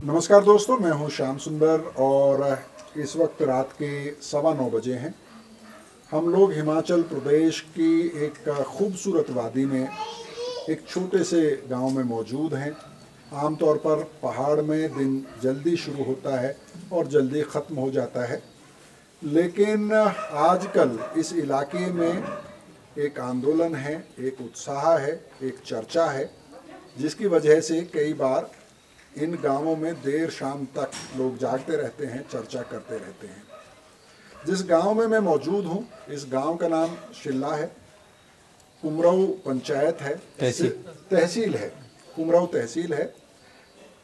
नमस्कार दोस्तों, मैं हूं श्याम सुंदर और इस वक्त रात के 9:15 बजे हैं। हम लोग हिमाचल प्रदेश की एक खूबसूरत वादी में एक छोटे से गांव में मौजूद हैं। आमतौर पर पहाड़ में दिन जल्दी शुरू होता है और जल्दी ख़त्म हो जाता है, लेकिन आजकल इस इलाके में एक आंदोलन है, एक उत्साह है, एक चर्चा है, जिसकी वजह से कई बार इन गांवों में देर शाम तक लोग जागते रहते हैं, चर्चा करते रहते हैं। जिस गांव में मैं मौजूद हूं, इस गांव का नाम शिल्ला है, कुमरऊ पंचायत है, तहसील है, कुमरऊ तहसील है,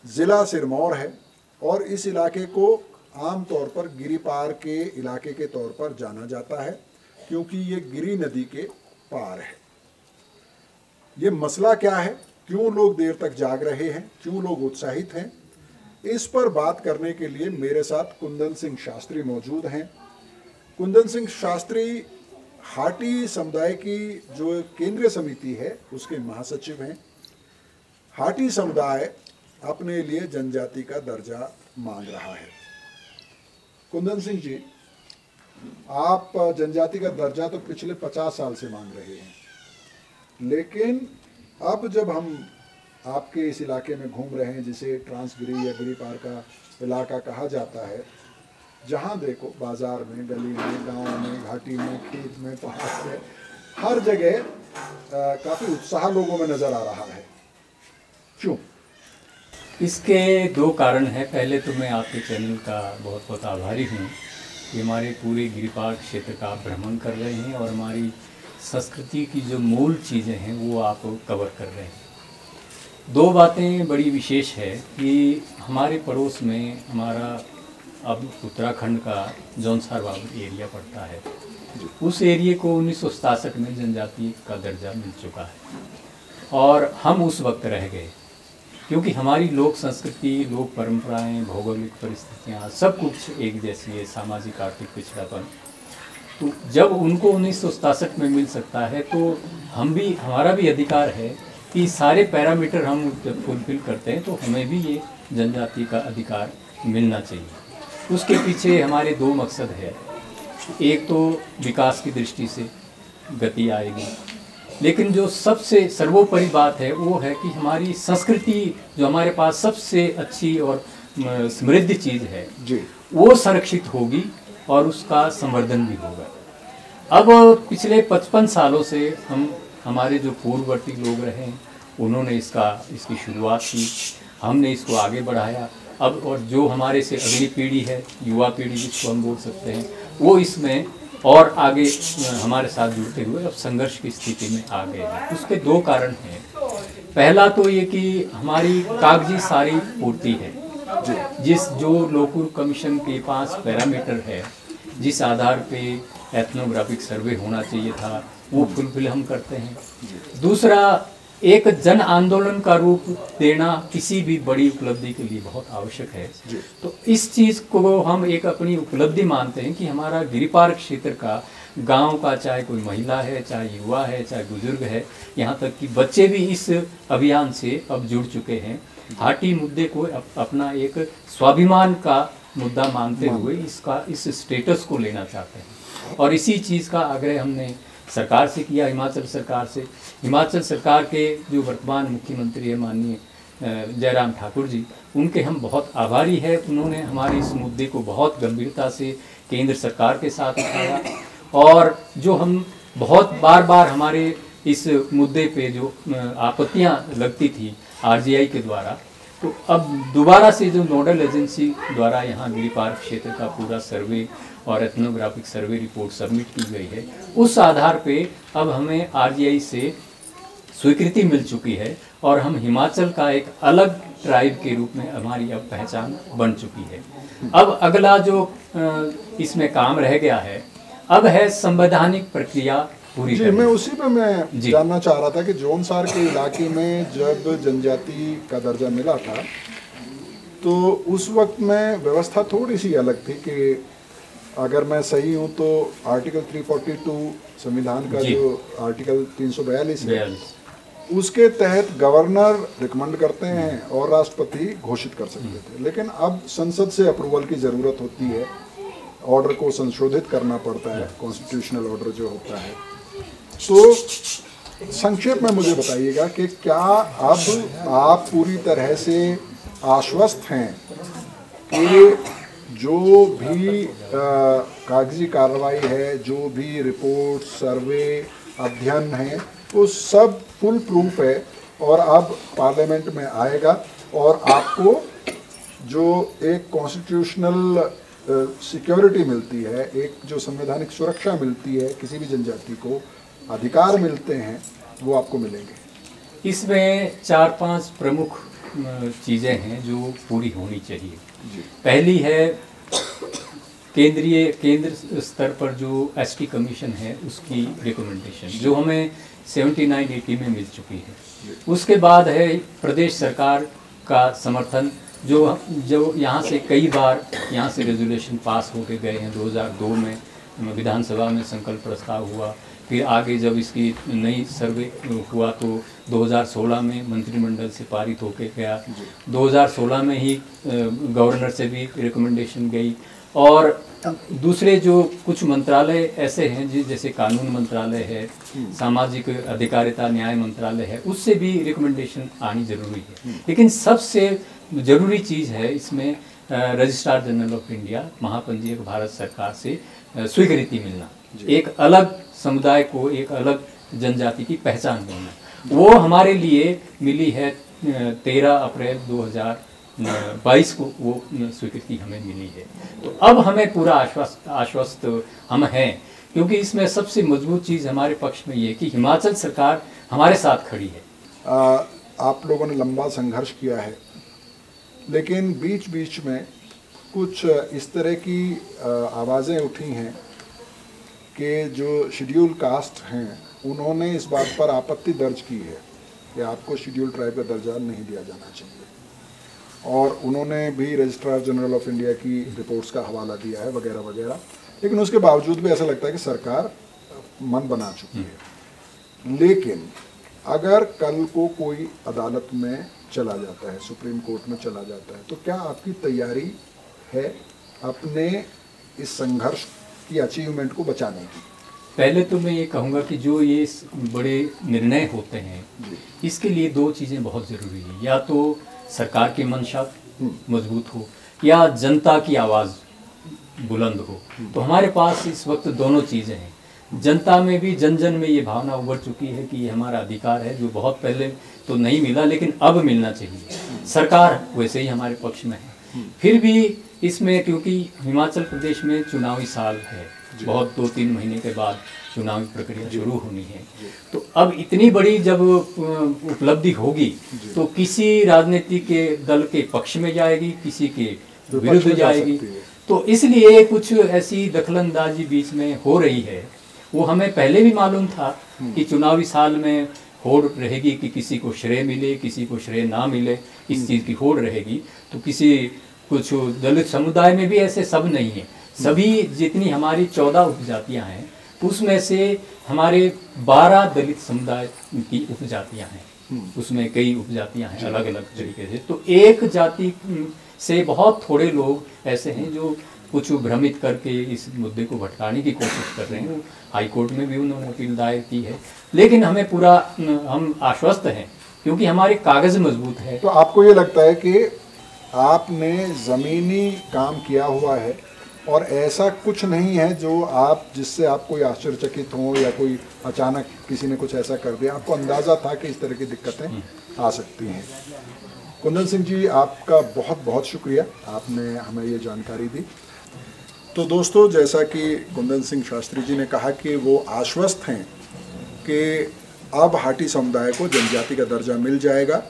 ज़िला सिरमौर है और इस इलाके को आम तौर पर गिरिपार के इलाके के तौर पर जाना जाता है, क्योंकि ये गिरी नदी के पार है। ये मसला क्या है, क्यों लोग देर तक जाग रहे हैं, क्यों लोग उत्साहित हैं, इस पर बात करने के लिए मेरे साथ कुंदन सिंह शास्त्री मौजूद हैं। कुंदन सिंह शास्त्री हाटी समुदाय की जो केंद्रीय समिति है उसके महासचिव हैं। हाटी समुदाय अपने लिए जनजाति का दर्जा मांग रहा है। कुंदन सिंह जी, आप जनजाति का दर्जा तो पिछले 50 साल से मांग रहे हैं, लेकिन अब जब हम आपके इस इलाके में घूम रहे हैं, जिसे ट्रांसगिरी या गिरिपार का इलाका कहा जाता है, जहाँ देखो बाजार में, गली में, गांव में, घाटी में, खेत में, पहाड़ में, हर जगह काफ़ी उत्साह लोगों में नज़र आ रहा है। क्यों? इसके दो कारण हैं। पहले तो मैं आपके चैनल का बहुत बहुत आभारी हूँ कि हमारे पूरे गिरिपार क्षेत्र का आप भ्रमण कर रहे हैं और हमारी संस्कृति की जो मूल चीज़ें हैं वो आप कवर कर रहे हैं। दो बातें बड़ी विशेष है कि हमारे पड़ोस में हमारा अब उत्तराखंड का जौनसार बाबू एरिया पड़ता है। उस एरिया को 1967 में जनजाति का दर्जा मिल चुका है और हम उस वक्त रह गए, क्योंकि हमारी लोक संस्कृति, लोक परंपराएं, भौगोलिक परिस्थितियाँ सब कुछ एक जैसी है, सामाजिक आर्थिक पिछड़ापन। तो जब उनको 1967 में मिल सकता है तो हमारा भी अधिकार है कि सारे पैरामीटर हम जब फुलफिल करते हैं तो हमें भी ये जनजाति का अधिकार मिलना चाहिए। उसके पीछे हमारे दो मकसद है। एक तो विकास की दृष्टि से गति आएगी, लेकिन जो सबसे सर्वोपरि बात है वो है कि हमारी संस्कृति जो हमारे पास सबसे अच्छी और समृद्ध चीज़ है जी, वो संरक्षित होगी और उसका संवर्धन भी होगा। अब पिछले 55 सालों से हमारे जो पूर्ववर्ती लोग रहे उन्होंने इसकी शुरुआत की, हमने इसको आगे बढ़ाया। अब और जो हमारे से अगली पीढ़ी है, युवा पीढ़ी जिसको हम बोल सकते हैं, वो इसमें और आगे हमारे साथ जुड़ते हुए अब संघर्ष की स्थिति में आ गए हैं। उसके दो कारण हैं। पहला तो ये कि हमारी कागजी सारी पूर्ति है, जो लोकल कमीशन के पास पैरामीटर है, जिस आधार पे एथनोग्राफिक सर्वे होना चाहिए था, वो फुलफिल हम करते हैं। दूसरा, एक जन आंदोलन का रूप देना किसी भी बड़ी उपलब्धि के लिए बहुत आवश्यक है। तो इस चीज़ को हम एक अपनी उपलब्धि मानते हैं कि हमारा गिरिपार क्षेत्र का गांव का, चाहे कोई महिला है, चाहे युवा है, चाहे बुजुर्ग है, यहाँ तक कि बच्चे भी इस अभियान से अब जुड़ चुके हैं। हाटी मुद्दे को अपना एक स्वाभिमान का मुद्दा मानते हुए इस स्टेटस को लेना चाहते हैं और इसी चीज़ का आग्रह हमने सरकार से किया, हिमाचल सरकार से। हिमाचल सरकार के जो वर्तमान मुख्यमंत्री है माननीय जयराम ठाकुर जी, उनके हम बहुत आभारी हैं। उन्होंने हमारे इस मुद्दे को बहुत गंभीरता से केंद्र सरकार के साथ उठाया और जो हम बहुत बार हमारे इस मुद्दे पे जो आपत्तियां लगती थी आरजीआई के द्वारा, तो अब दोबारा से जो नोडल एजेंसी द्वारा यहाँ गिरिपार क्षेत्र का पूरा सर्वे और एथनोग्राफिक सर्वे रिपोर्ट सबमिट की गई है, उस आधार पे अब हमें आरजीआई से स्वीकृति मिल चुकी है और हम हिमाचल का एक अलग ट्राइब के रूप में हमारी अब पहचान बन चुकी है। अब अगला जो इसमें काम रह गया है, अब है संवैधानिक प्रक्रिया पूरी जी। मैं उसी पे मैं जानना चाह रहा था कि जौनसार के इलाके में जब जनजाति का दर्जा मिला था तो उस वक्त में व्यवस्था थोड़ी सी अलग थी कि अगर मैं सही हूँ तो आर्टिकल 342 संविधान का जो आर्टिकल 342 है उसके तहत गवर्नर रिकमेंड करते हैं और राष्ट्रपति घोषित कर सकते थे, लेकिन अब संसद से अप्रूवल की ज़रूरत होती है, ऑर्डर को संशोधित करना पड़ता है, कॉन्स्टिट्यूशनल ऑर्डर जो होता है। तो संक्षेप में मुझे बताइएगा कि क्या अब आप पूरी तरह से आश्वस्त हैं कि जो भी कागजी कार्रवाई है, जो भी रिपोर्ट, सर्वे, अध्ययन है, वो सब फुल प्रूफ है और अब पार्लियामेंट में आएगा और आपको जो एक कॉन्स्टिट्यूशनल सिक्योरिटी मिलती है, एक जो संवैधानिक सुरक्षा मिलती है, किसी भी जनजाति को अधिकार मिलते हैं, वो आपको मिलेंगे। इसमें 4-5 प्रमुख चीज़ें हैं जो पूरी होनी चाहिए। पहली है केंद्र स्तर पर जो एसटी कमीशन है उसकी रिकमेंडेशन जो हमें 79-80 में मिल चुकी है। उसके बाद है प्रदेश सरकार का समर्थन जो यहाँ से कई बार यहाँ से रेजोल्यूशन पास होके गए हैं। 2002 में विधानसभा में संकल्प प्रस्ताव हुआ, फिर आगे जब इसकी नई सर्वे हुआ तो 2016 में मंत्रिमंडल से पारित होके गया। 2016 में ही गवर्नर से भी रिकमेंडेशन गई और दूसरे जो कुछ मंत्रालय ऐसे हैं जैसे कानून मंत्रालय है, सामाजिक अधिकारिता न्याय मंत्रालय है, उससे भी रिकमेंडेशन आनी जरूरी है। लेकिन सबसे ज़रूरी चीज़ है इसमें रजिस्ट्रार जनरल ऑफ इंडिया, महापंजीयक भारत सरकार से स्वीकृति मिलना, एक अलग समुदाय को, एक अलग जनजाति की पहचान मिलना। वो हमारे लिए मिली है 13 अप्रैल 2022 को वो स्वीकृति हमें मिली है। तो अब हमें पूरा आश्वस्त हम हैं, क्योंकि इसमें सबसे मजबूत चीज़ हमारे पक्ष में ये है कि हिमाचल सरकार हमारे साथ खड़ी है। आप लोगों ने लंबा संघर्ष किया है, लेकिन बीच बीच में कुछ इस तरह की आवाज़ें उठी हैं कि जो शेड्यूल कास्ट हैं उन्होंने इस बात पर आपत्ति दर्ज की है कि आपको शेड्यूल ट्राइब का दर्जा नहीं दिया जाना चाहिए, और उन्होंने भी रजिस्ट्रार जनरल ऑफ इंडिया की रिपोर्ट्स का हवाला दिया है वगैरह वगैरह। लेकिन उसके बावजूद भी ऐसा लगता है कि सरकार मन बना चुकी है। लेकिन अगर कल को कोई अदालत में चला जाता है, सुप्रीम कोर्ट में चला जाता है, तो क्या आपकी तैयारी है अपने इस संघर्ष की अचीवमेंट को बचाने की? पहले तो मैं ये कहूँगा कि जो ये बड़े निर्णय होते हैं इसके लिए 2 चीज़ें बहुत ज़रूरी है, या तो सरकार की मंशा मजबूत हो या जनता की आवाज़ बुलंद हो। तो हमारे पास इस वक्त दोनों चीज़ें हैं। जनता में भी जन जन में ये भावना उभर चुकी है कि ये हमारा अधिकार है, जो बहुत पहले तो नहीं मिला लेकिन अब मिलना चाहिए। सरकार वैसे ही हमारे पक्ष में है। फिर भी इसमें क्योंकि हिमाचल प्रदेश में चुनावी साल है, बहुत 2-3 महीने के बाद चुनावी प्रक्रिया शुरू होनी है, तो अब इतनी बड़ी जब उपलब्धि होगी तो किसी राजनीतिक के दल के पक्ष में जाएगी, किसी के विरुद्ध जाएगी। तो इसलिए कुछ ऐसी दखलंदाजी बीच में हो रही है। वो हमें पहले भी मालूम था कि चुनावी साल में होड़ रहेगी कि किसी को श्रेय मिले, किसी को श्रेय ना मिले, इस चीज़ की होड़ रहेगी। तो कुछ दलित समुदाय में भी ऐसे सब नहीं है। सभी जितनी हमारी 14 उपजातियां हैं उसमें से हमारे 12 दलित समुदाय की उपजातियां हैं, उसमें कई उपजातियां हैं अलग अलग तरीके से। तो एक जाति से बहुत थोड़े लोग ऐसे हैं जो कुछ भ्रमित करके इस मुद्दे को भटकाने की कोशिश कर रहे हैं। हाई कोर्ट में भी उन्होंने अपील दायर की है, लेकिन हम आश्वस्त हैं क्योंकि हमारे कागज मजबूत है। तो आपको ये लगता है कि आपने ज़मीनी काम किया हुआ है और ऐसा कुछ नहीं है जिससे आप कोई आश्चर्यचकित हो या कोई अचानक किसी ने कुछ ऐसा कर दिया? आपको अंदाज़ा था कि इस तरह की दिक्कतें आ सकती हैं। कुंदन सिंह जी, आपका बहुत बहुत शुक्रिया, आपने हमें ये जानकारी दी। तो दोस्तों, जैसा कि कुंदन सिंह शास्त्री जी ने कहा कि वो आश्वस्त हैं कि अब हाटी समुदाय को जनजाति का दर्जा मिल जाएगा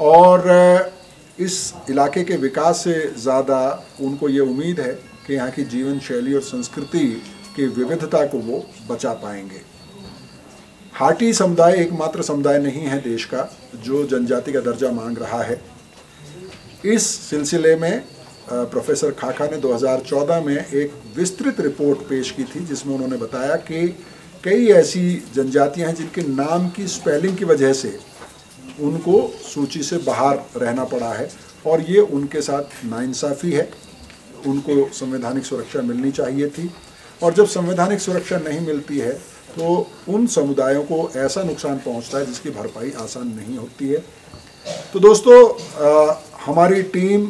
और इस इलाके के विकास से ज़्यादा उनको ये उम्मीद है कि यहाँ की जीवन शैली और संस्कृति की विविधता को वो बचा पाएंगे। हाटी समुदाय एकमात्र समुदाय नहीं है देश का जो जनजाति का दर्जा मांग रहा है। इस सिलसिले में प्रोफेसर खाखा ने 2014 में एक विस्तृत रिपोर्ट पेश की थी जिसमें उन्होंने बताया कि कई ऐसी जनजातियां हैं जिनके नाम की स्पेलिंग की वजह से उनको सूची से बाहर रहना पड़ा है, और ये उनके साथ नाइंसाफ़ी है। उनको संवैधानिक सुरक्षा मिलनी चाहिए थी, और जब संवैधानिक सुरक्षा नहीं मिलती है तो उन समुदायों को ऐसा नुकसान पहुंचता है जिसकी भरपाई आसान नहीं होती है। तो दोस्तों, हमारी टीम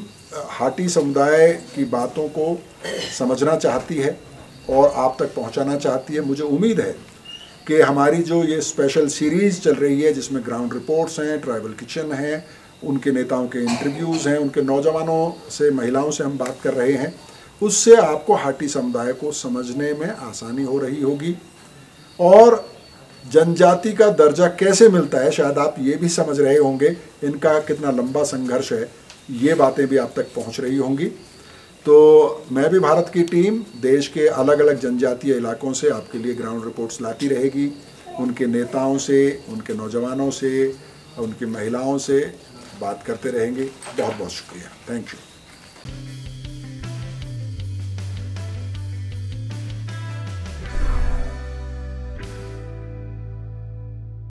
हाटी समुदाय की बातों को समझना चाहती है और आप तक पहुंचाना चाहती है। मुझे उम्मीद है कि हमारी जो ये स्पेशल सीरीज़ चल रही है, जिसमें ग्राउंड रिपोर्ट्स हैं, ट्राइबल किचन हैं, उनके नेताओं के इंटरव्यूज़ हैं, उनके नौजवानों से, महिलाओं से हम बात कर रहे हैं, उससे आपको हाटी समुदाय को समझने में आसानी हो रही होगी। और जनजाति का दर्जा कैसे मिलता है, शायद आप ये भी समझ रहे होंगे, इनका कितना लंबा संघर्ष है, ये बातें भी आप तक पहुंच रही होंगी। तो मैं भी भारत की टीम देश के अलग अलग जनजातीय इलाकों से आपके लिए ग्राउंड रिपोर्ट्स लाती रहेगी, उनके नेताओं से, उनके नौजवानों से, उनकी महिलाओं से बात करते रहेंगे। बहुत बहुत शुक्रिया। Thank you.